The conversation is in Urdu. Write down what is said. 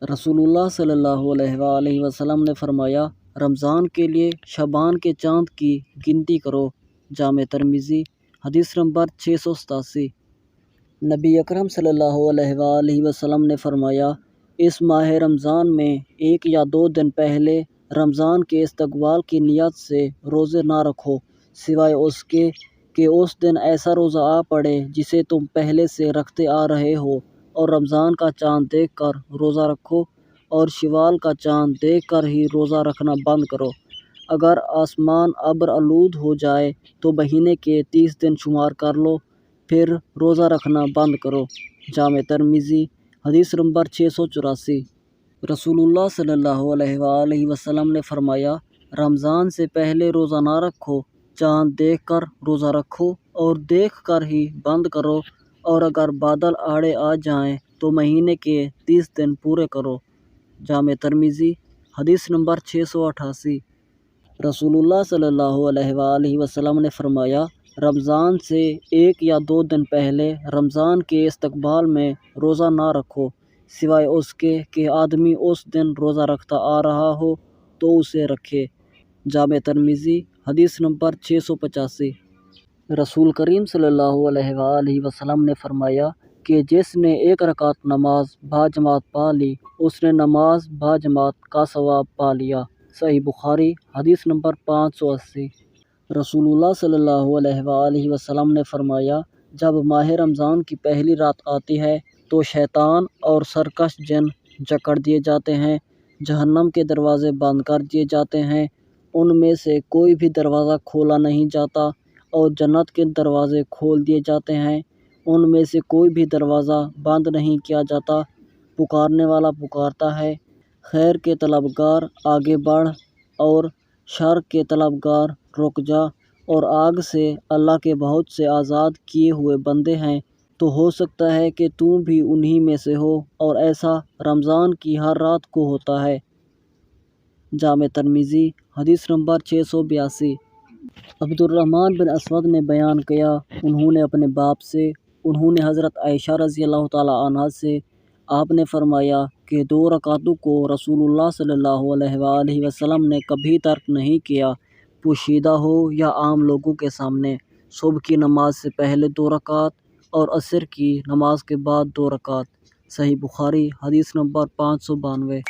رسول اللہ صلی اللہ علیہ وآلہ وسلم نے فرمایا، رمضان کے لیے شعبان کے چاند کی گنتی کرو۔ جامع ترمذی حدیث نمبر 687۔ نبی اکرم صلی اللہ علیہ وآلہ وسلم نے فرمایا، اس ماہ رمضان میں 1 یا 2 دن پہلے رمضان کے استقبال کی نیت سے روزے نہ رکھو، سوائے اس کے کہ اس دن ایسا روزہ آ پڑے جسے تم پہلے سے رکھتے آ رہے ہو، اور رمضان کا چاند دیکھ کر روزہ رکھو اور شوال کا چاند دیکھ کر ہی روزہ رکھنا بند کرو۔ اگر آسمان ابر آلود ہو جائے تو مہینے کے 30 دن شمار کر لو، پھر روزہ رکھنا بند کرو۔ جامع ترمذی حدیث نمبر 684۔ رسول اللہ صلی اللہ علیہ وآلہ وسلم نے فرمایا، رمضان سے پہلے روزہ نہ رکھو، چاند دیکھ کر روزہ رکھو اور دیکھ کر ہی بند کرو، اور اگر بادل آڑے آ جائیں تو مہینے کے 30 دن پورے کرو۔ جامع ترمذی حدیث نمبر 688۔ رسول اللہ صلی اللہ علیہ وآلہ وسلم نے فرمایا، رمضان سے 1 یا 2 دن پہلے رمضان کے استقبال میں روزہ نہ رکھو، سوائے اس کے کہ آدمی اس دن روزہ رکھتا آ رہا ہو تو اسے رکھے۔ جامع ترمذی حدیث نمبر 685۔ رسول کریم صلی اللہ علیہ وآلہ وسلم نے فرمایا کہ جس نے 1 رکعت نماز باجماعت پا لی، اس نے نماز باجماعت کا ثواب پا لیا۔ صحیح بخاری حدیث نمبر 580۔ رسول اللہ صلی اللہ علیہ وآلہ وسلم نے فرمایا، جب ماہ رمضان کی پہلی رات آتی ہے تو شیطان اور سرکش جن جکڑ دیے جاتے ہیں، جہنم کے دروازے بند کر دیے جاتے ہیں، ان میں سے کوئی بھی دروازہ کھولا نہیں جاتا، اور جنت کے دروازے کھول دیے جاتے ہیں، ان میں سے کوئی بھی دروازہ بند نہیں کیا جاتا۔ پکارنے والا پکارتا ہے، خیر کے طلبگار آگے بڑھ، اور شر کے طلبگار رک جا، اور آگ سے اللہ کے بہت سے آزاد کیے ہوئے بندے ہیں، تو ہو سکتا ہے کہ تم بھی انہی میں سے ہو، اور ایسا رمضان کی ہر رات کو ہوتا ہے۔ جامع ترمذی حدیث نمبر 682۔ عبد الرحمن بن اسود نے بیان کیا، انہوں نے اپنے باپ سے، انہوں نے حضرت عائشہ رضی اللہ تعالیٰ عنہا سے، آپ نے فرمایا کہ 2 رکعتوں کو رسول اللہ صلی اللہ علیہ وآلہ وسلم نے کبھی ترک نہیں کیا، پوشیدہ ہو یا عام لوگوں کے سامنے۔ صبح کی نماز سے پہلے 2 رکعت اور عصر کی نماز کے بعد 2 رکعت۔ صحیح بخاری حدیث نمبر 592۔